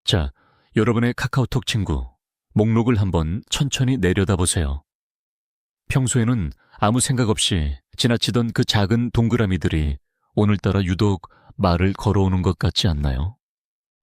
자, 여러분의 카카오톡 친구, 목록을 한번 천천히 내려다보세요. 평소에는 아무 생각 없이 지나치던 그 작은 동그라미들이 오늘따라 유독 말을 걸어오는 것 같지 않나요?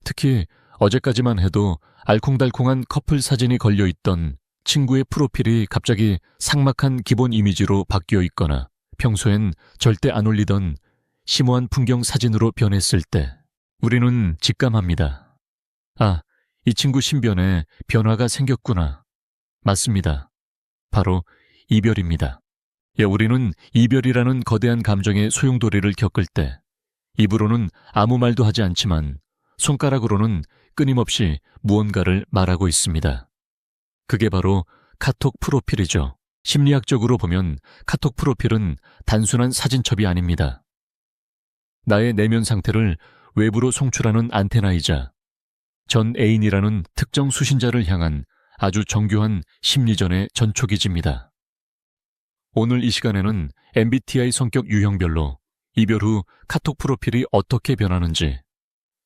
특히 어제까지만 해도 알콩달콩한 커플 사진이 걸려있던 친구의 프로필이 갑자기 삭막한 기본 이미지로 바뀌어 있거나 평소엔 절대 안 올리던 심오한 풍경 사진으로 변했을 때 우리는 직감합니다. 아, 이 친구 신변에 변화가 생겼구나. 맞습니다. 바로 이별입니다. 우리는 이별이라는 거대한 감정의 소용돌이를 겪을 때 입으로는 아무 말도 하지 않지만 손가락으로는 끊임없이 무언가를 말하고 있습니다. 그게 바로 카톡 프로필이죠. 심리학적으로 보면 카톡 프로필은 단순한 사진첩이 아닙니다. 나의 내면 상태를 외부로 송출하는 안테나이자 전 애인이라는 특정 수신자를 향한 아주 정교한 심리전의 전초기지입니다. 오늘 이 시간에는 MBTI 성격 유형별로 이별 후 카톡 프로필이 어떻게 변하는지,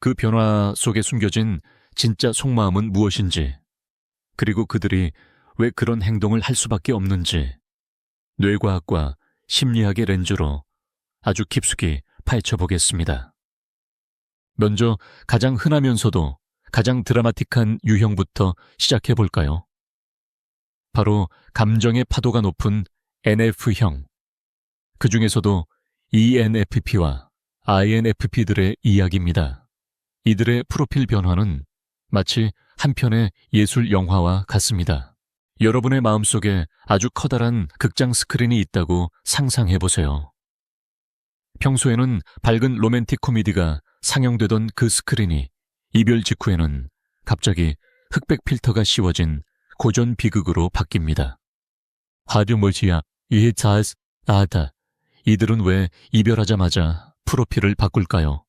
그 변화 속에 숨겨진 진짜 속마음은 무엇인지, 그리고 그들이 왜 그런 행동을 할 수밖에 없는지 뇌과학과 심리학의 렌즈로 아주 깊숙이 파헤쳐보겠습니다. 먼저 가장 흔하면서도 가장 드라마틱한 유형부터 시작해볼까요? 바로 감정의 파도가 높은 NF형. 그 중에서도 ENFP와 INFP들의 이야기입니다. 이들의 프로필 변화는 마치 한 편의 예술 영화와 같습니다. 여러분의 마음속에 아주 커다란 극장 스크린이 있다고 상상해보세요. 평소에는 밝은 로맨틱 코미디가 상영되던 그 스크린이 이별 직후에는 갑자기 흑백 필터가 씌워진 고전 비극으로 바뀝니다. 하류 뭐지야, 이해 잘스, 아다. 이들은 왜 이별하자마자 프로필을 바꿀까요?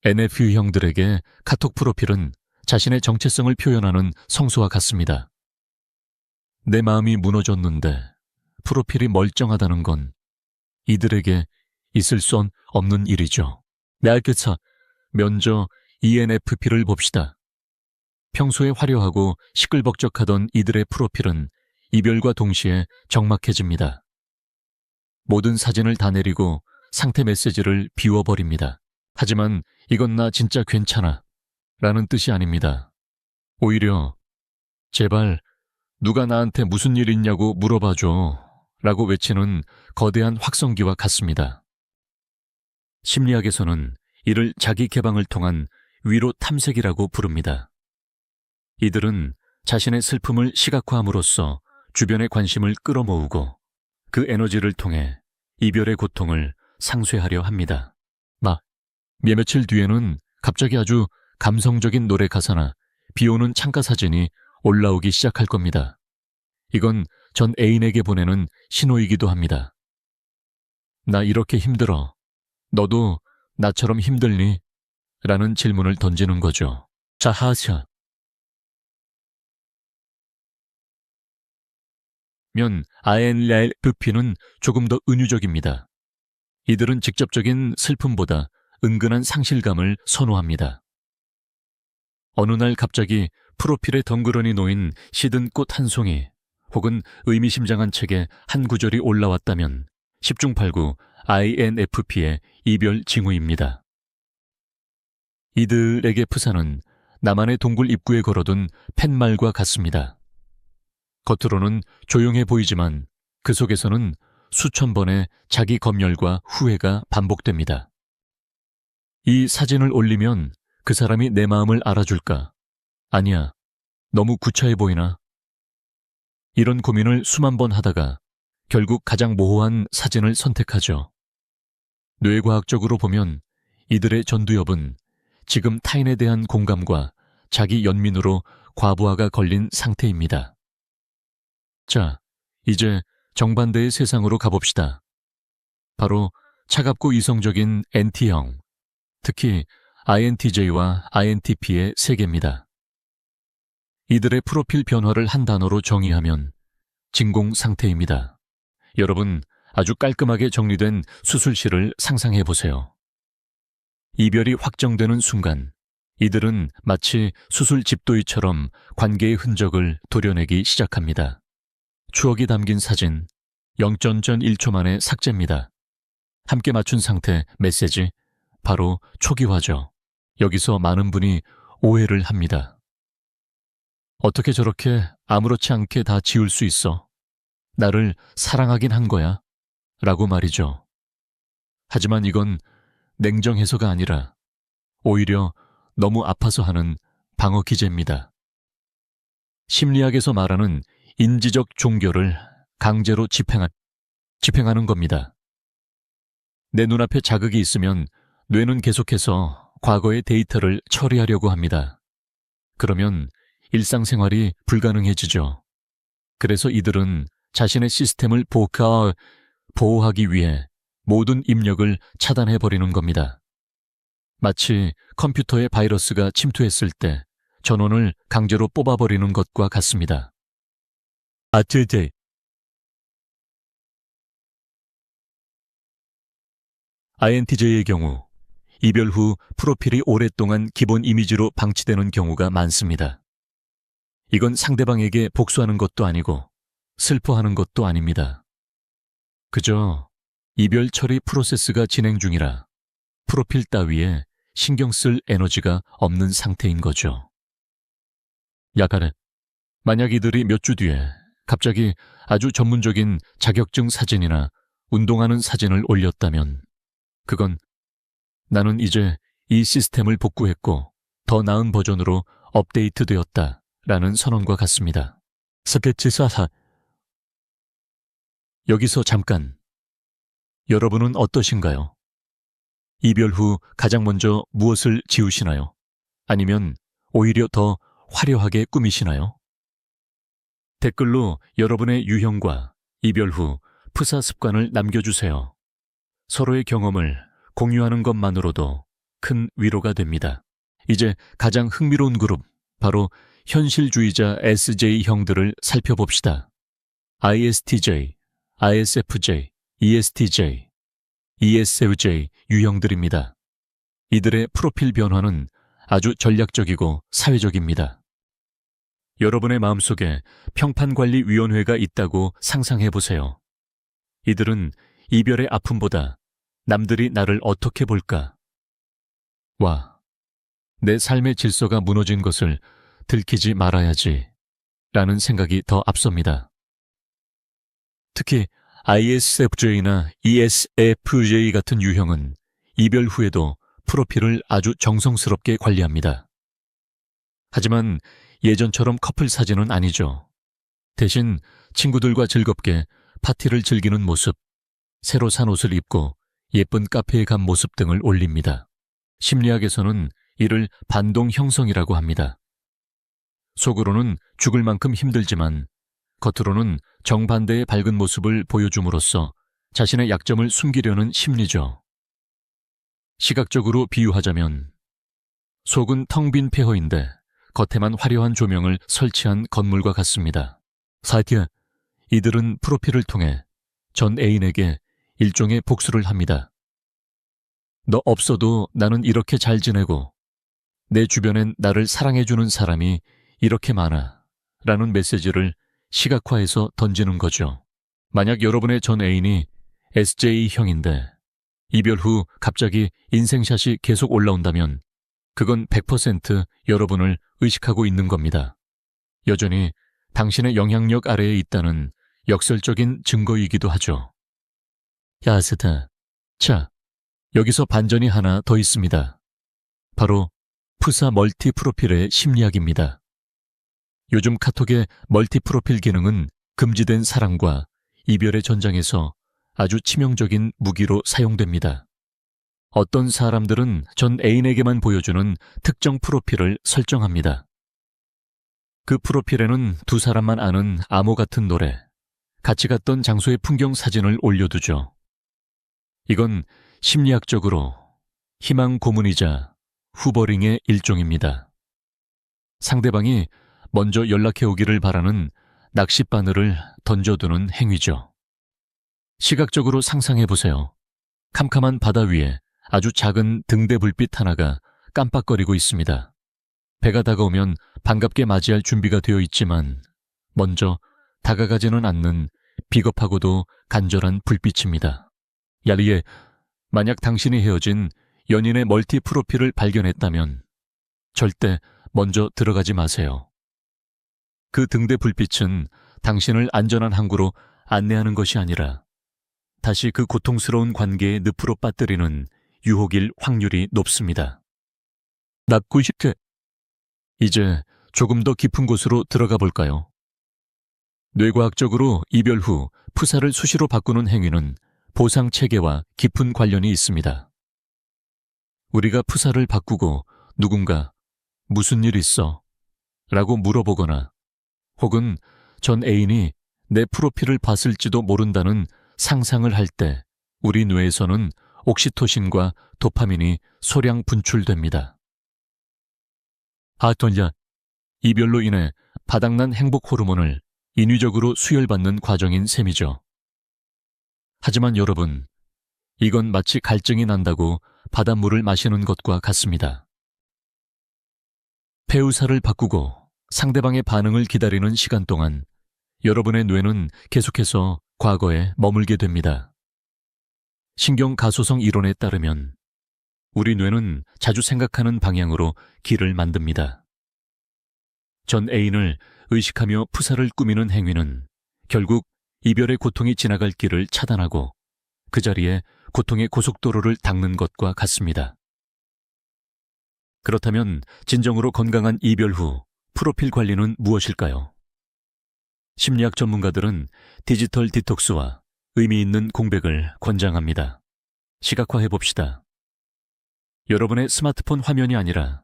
NF형들에게 카톡 프로필은 자신의 정체성을 표현하는 성소와 같습니다. 내 마음이 무너졌는데 프로필이 멀쩡하다는 건 이들에게 있을 수 없는 일이죠. 얄끗하, 먼저 ENFP를 봅시다. 평소에 화려하고 시끌벅적하던 이들의 프로필은 이별과 동시에 적막해집니다. 모든 사진을 다 내리고 상태 메시지를 비워버립니다. 하지만 이건 나 진짜 괜찮아 라는 뜻이 아닙니다. 오히려 제발 누가 나한테 무슨 일 있냐고 물어봐줘 라고 외치는 거대한 확성기와 같습니다. 심리학에서는 이를 자기 개방을 통한 위로 탐색이라고 부릅니다. 이들은 자신의 슬픔을 시각화함으로써 주변의 관심을 끌어모으고 그 에너지를 통해 이별의 고통을 상쇄하려 합니다. 며칠 뒤에는 갑자기 아주 감성적인 노래 가사나 비오는 창가 사진이 올라오기 시작할 겁니다. 이건 전 애인에게 보내는 신호이기도 합니다. 나 이렇게 힘들어. 너도 나처럼 힘들니? 라는 질문을 던지는 거죠. 자, 하샤. INFP는 조금 더 은유적입니다. 이들은 직접적인 슬픔보다 은근한 상실감을 선호합니다. 어느 날 갑자기 프로필에 덩그러니 놓인 시든 꽃 한 송이 혹은 의미심장한 책의 한 구절이 올라왔다면 10중 8구 INFP의 이별 징후입니다. 이들에게 프사는 나만의 동굴 입구에 걸어둔 팻말과 같습니다. 겉으로는 조용해 보이지만 그 속에서는 수천 번의 자기 검열과 후회가 반복됩니다. 이 사진을 올리면 그 사람이 내 마음을 알아줄까? 아니야, 너무 구차해 보이나? 이런 고민을 수만 번 하다가 결국 가장 모호한 사진을 선택하죠. 뇌과학적으로 보면 이들의 전두엽은 지금 타인에 대한 공감과 자기 연민으로 과부하가 걸린 상태입니다. 자, 이제 정반대의 세상으로 가봅시다. 바로 차갑고 이성적인 NT형, 특히 INTJ와 INTP의 세계입니다. 이들의 프로필 변화를 한 단어로 정의하면 진공 상태입니다. 여러분, 아주 깔끔하게 정리된 수술실을 상상해 보세요. 이별이 확정되는 순간 이들은 마치 수술 집도이처럼 관계의 흔적을 도려내기 시작합니다. 추억이 담긴 사진, 0.1초 만에 삭제입니다. 함께 맞춘 상태 메시지, 바로 초기화죠. 여기서 많은 분이 오해를 합니다. 어떻게 저렇게 아무렇지 않게 다 지울 수 있어? 나를 사랑하긴 한 거야? 라고 말이죠. 하지만 이건 냉정해서가 아니라 오히려 너무 아파서 하는 방어 기제입니다. 심리학에서 말하는 인지적 종교를 강제로 집행하는 겁니다. 내 눈앞에 자극이 있으면 뇌는 계속해서 과거의 데이터를 처리하려고 합니다. 그러면 일상생활이 불가능해지죠. 그래서 이들은 자신의 시스템을 보호하기 위해 모든 입력을 차단해버리는 겁니다. 마치 컴퓨터에 바이러스가 침투했을 때 전원을 강제로 뽑아버리는 것과 같습니다. INTJ의 경우 이별 후 프로필이 오랫동안 기본 이미지로 방치되는 경우가 많습니다. 이건 상대방에게 복수하는 것도 아니고 슬퍼하는 것도 아닙니다. 그저 이별 처리 프로세스가 진행 중이라 프로필 따위에 신경 쓸 에너지가 없는 상태인 거죠. 약간은 만약 이들이 몇 주 뒤에 갑자기 아주 전문적인 자격증 사진이나 운동하는 사진을 올렸다면 그건 나는 이제 이 시스템을 복구했고 더 나은 버전으로 업데이트되었다 라는 선언과 같습니다. 스케치 사사. 여기서 잠깐. 여러분은 어떠신가요? 이별 후 가장 먼저 무엇을 지우시나요? 아니면 오히려 더 화려하게 꾸미시나요? 댓글로 여러분의 유형과 이별 후 프사 습관을 남겨주세요. 서로의 경험을 공유하는 것만으로도 큰 위로가 됩니다. 이제 가장 흥미로운 그룹, 바로 현실주의자 SJ형들을 살펴봅시다. ISTJ, ISFJ, ESTJ, ESFJ 유형들입니다. 이들의 프로필 변화는 아주 전략적이고 사회적입니다. 여러분의 마음속에 평판관리위원회가 있다고 상상해보세요. 이들은 이별의 아픔보다 남들이 나를 어떻게 볼까? 와, 내 삶의 질서가 무너진 것을 들키지 말아야지 라는 생각이 더 앞섭니다. 특히 ISFJ나 ESFJ 같은 유형은 이별 후에도 프로필을 아주 정성스럽게 관리합니다. 하지만 예전처럼 커플 사진은 아니죠. 대신 친구들과 즐겁게 파티를 즐기는 모습, 새로 산 옷을 입고 예쁜 카페에 간 모습 등을 올립니다. 심리학에서는 이를 반동 형성이라고 합니다. 속으로는 죽을 만큼 힘들지만 겉으로는 정반대의 밝은 모습을 보여줌으로써 자신의 약점을 숨기려는 심리죠. 시각적으로 비유하자면 속은 텅 빈 폐허인데 겉에만 화려한 조명을 설치한 건물과 같습니다. 사이트, 이들은 프로필을 통해 전 애인에게 일종의 복수를 합니다. 너 없어도 나는 이렇게 잘 지내고 내 주변엔 나를 사랑해주는 사람이 이렇게 많아 라는 메시지를 시각화해서 던지는 거죠. 만약 여러분의 전 애인이 SJ형인데 이별 후 갑자기 인생샷이 계속 올라온다면 그건 100% 여러분을 의식하고 있는 겁니다. 여전히 당신의 영향력 아래에 있다는 역설적인 증거이기도 하죠. 야스타. 자, 여기서 반전이 하나 더 있습니다. 바로 푸사 멀티 프로필의 심리학입니다. 요즘 카톡의 멀티 프로필 기능은 금지된 사랑과 이별의 전장에서 아주 치명적인 무기로 사용됩니다. 어떤 사람들은 전 애인에게만 보여주는 특정 프로필을 설정합니다. 그 프로필에는 두 사람만 아는 암호 같은 노래, 같이 갔던 장소의 풍경 사진을 올려두죠. 이건 심리학적으로 희망 고문이자 후버링의 일종입니다. 상대방이 먼저 연락해오기를 바라는 낚싯바늘을 던져두는 행위죠. 시각적으로 상상해보세요. 캄캄한 바다 위에 아주 작은 등대 불빛 하나가 깜빡거리고 있습니다. 배가 다가오면 반갑게 맞이할 준비가 되어 있지만 먼저 다가가지는 않는 비겁하고도 간절한 불빛입니다. 야리에, 만약 당신이 헤어진 연인의 멀티 프로필을 발견했다면 절대 먼저 들어가지 마세요. 그 등대 불빛은 당신을 안전한 항구로 안내하는 것이 아니라 다시 그 고통스러운 관계의 늪으로 빠뜨리는 유혹일 확률이 높습니다. 낫고 싶게. 이제 조금 더 깊은 곳으로 들어가 볼까요? 뇌과학적으로 이별 후 푸사를 수시로 바꾸는 행위는 보상 체계와 깊은 관련이 있습니다. 우리가 푸사를 바꾸고 누군가 무슨 일 있어? 라고 물어보거나 혹은 전 애인이 내 프로필을 봤을지도 모른다는 상상을 할 때 우리 뇌에서는 옥시토신과 도파민이 소량 분출됩니다. 하톤야, 이별로 인해 바닥난 행복 호르몬을 인위적으로 수혈받는 과정인 셈이죠. 하지만 여러분, 이건 마치 갈증이 난다고 바닷물을 마시는 것과 같습니다. 폐우사를 바꾸고 상대방의 반응을 기다리는 시간 동안 여러분의 뇌는 계속해서 과거에 머물게 됩니다. 신경가소성 이론에 따르면 우리 뇌는 자주 생각하는 방향으로 길을 만듭니다. 전 애인을 의식하며 푸사를 꾸미는 행위는 결국 이별의 고통이 지나갈 길을 차단하고 그 자리에 고통의 고속도로를 닦는 것과 같습니다. 그렇다면 진정으로 건강한 이별 후 프로필 관리는 무엇일까요? 심리학 전문가들은 디지털 디톡스와 의미 있는 공백을 권장합니다. 시각화해봅시다. 여러분의 스마트폰 화면이 아니라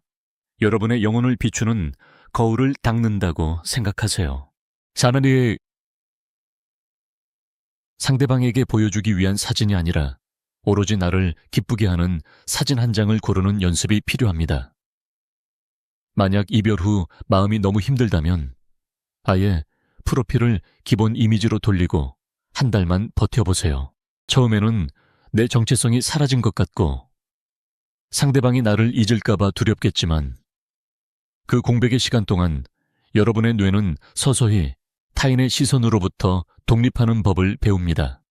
여러분의 영혼을 비추는 거울을 닦는다고 생각하세요. 차라리 상대방에게 보여주기 위한 사진이 아니라 오로지 나를 기쁘게 하는 사진 한 장을 고르는 연습이 필요합니다. 만약 이별 후 마음이 너무 힘들다면 아예 프로필을 기본 이미지로 돌리고 한 달만 버텨보세요. 처음에는 내 정체성이 사라진 것 같고 상대방이 나를 잊을까봐 두렵겠지만 그 공백의 시간 동안 여러분의 뇌는 서서히 타인의 시선으로부터 독립하는 법을 배웁니다.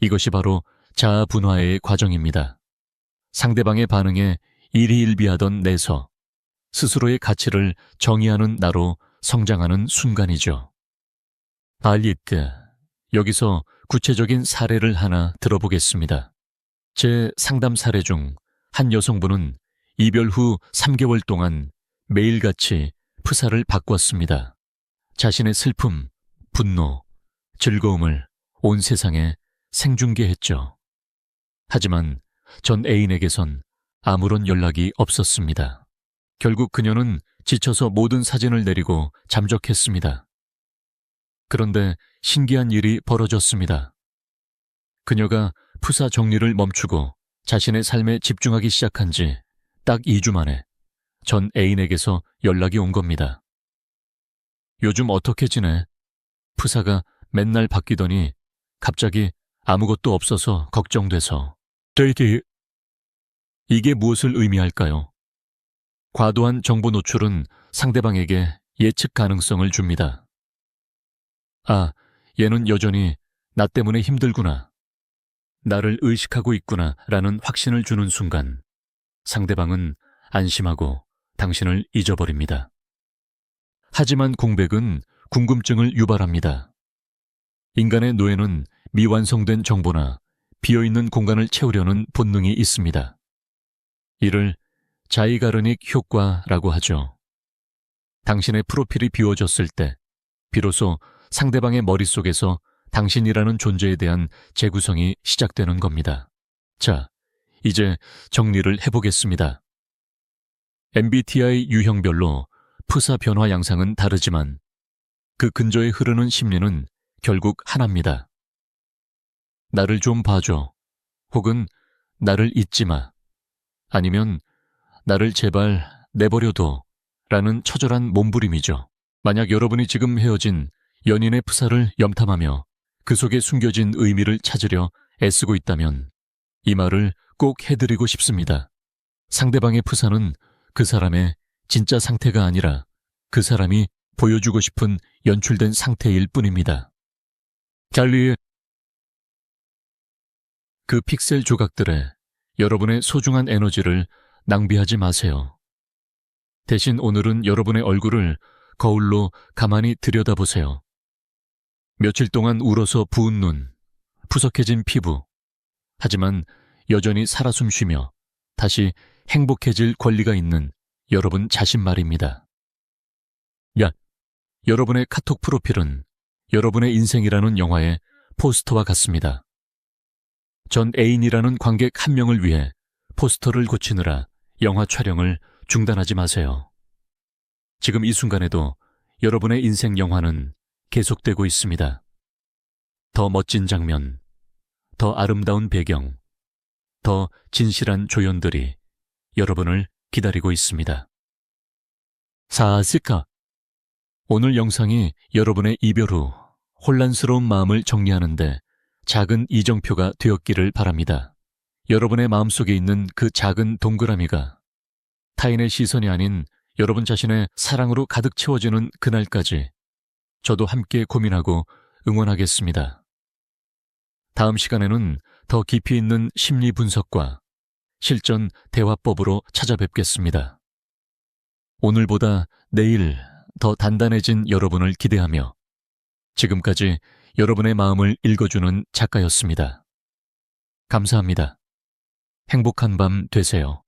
이것이 바로 자아 분화의 과정입니다. 상대방의 반응에 일희일비하던 내서 스스로의 가치를 정의하는 나로 성장하는 순간이죠. 알리트, 여기서 구체적인 사례를 하나 들어보겠습니다. 제 상담 사례 중 한 여성분은 이별 후 3개월 동안 매일같이 푸사를 바꾸었습니다. 자신의 슬픔, 분노, 즐거움을 온 세상에 생중계했죠. 하지만 전 애인에게선 아무런 연락이 없었습니다. 결국 그녀는 지쳐서 모든 사진을 내리고 잠적했습니다. 그런데 신기한 일이 벌어졌습니다. 그녀가 푸사 정리를 멈추고 자신의 삶에 집중하기 시작한 지 딱 2주 만에 전 애인에게서 연락이 온 겁니다. 요즘 어떻게 지내? 푸사가 맨날 바뀌더니 갑자기 아무것도 없어서 걱정돼서. 데이트. 이게 무엇을 의미할까요? 과도한 정보 노출은 상대방에게 예측 가능성을 줍니다. 아, 얘는 여전히 나 때문에 힘들구나. 나를 의식하고 있구나 라는 확신을 주는 순간 상대방은 안심하고 당신을 잊어버립니다. 하지만 공백은 궁금증을 유발합니다. 인간의 뇌는 미완성된 정보나 비어있는 공간을 채우려는 본능이 있습니다. 이를 자이가르닉 효과라고 하죠. 당신의 프로필이 비워졌을 때 비로소 상대방의 머릿속에서 당신이라는 존재에 대한 재구성이 시작되는 겁니다. 자, 이제 정리를 해보겠습니다. MBTI 유형별로 푸사 변화 양상은 다르지만 그 근저에 흐르는 심리는 결국 하나입니다. 나를 좀 봐줘. 혹은 나를 잊지 마. 아니면 나를 제발 내버려둬. 라는 처절한 몸부림이죠. 만약 여러분이 지금 헤어진 연인의 푸사를 염탐하며 그 속에 숨겨진 의미를 찾으려 애쓰고 있다면 이 말을 꼭 해드리고 싶습니다. 상대방의 프사는 그 사람의 진짜 상태가 아니라 그 사람이 보여주고 싶은 연출된 상태일 뿐입니다. 찰리의 그 픽셀 조각들에 여러분의 소중한 에너지를 낭비하지 마세요. 대신 오늘은 여러분의 얼굴을 거울로 가만히 들여다보세요. 며칠 동안 울어서 부은 눈, 푸석해진 피부, 하지만 여전히 살아 숨쉬며 다시 행복해질 권리가 있는 여러분 자신 말입니다. 여러분의 카톡 프로필은 여러분의 인생이라는 영화의 포스터와 같습니다. 전 애인이라는 관객 한 명을 위해 포스터를 고치느라 영화 촬영을 중단하지 마세요. 지금 이 순간에도 여러분의 인생 영화는 계속되고 있습니다. 더 멋진 장면, 더 아름다운 배경, 더 진실한 조연들이 여러분을 기다리고 있습니다. 사스카. 오늘 영상이 여러분의 이별 후 혼란스러운 마음을 정리하는데 작은 이정표가 되었기를 바랍니다. 여러분의 마음속에 있는 그 작은 동그라미가 타인의 시선이 아닌 여러분 자신의 사랑으로 가득 채워지는 그날까지 저도 함께 고민하고 응원하겠습니다. 다음 시간에는 더 깊이 있는 심리 분석과 실전 대화법으로 찾아뵙겠습니다. 오늘보다 내일 더 단단해진 여러분을 기대하며 지금까지 여러분의 마음을 읽어주는 작가였습니다. 감사합니다. 행복한 밤 되세요.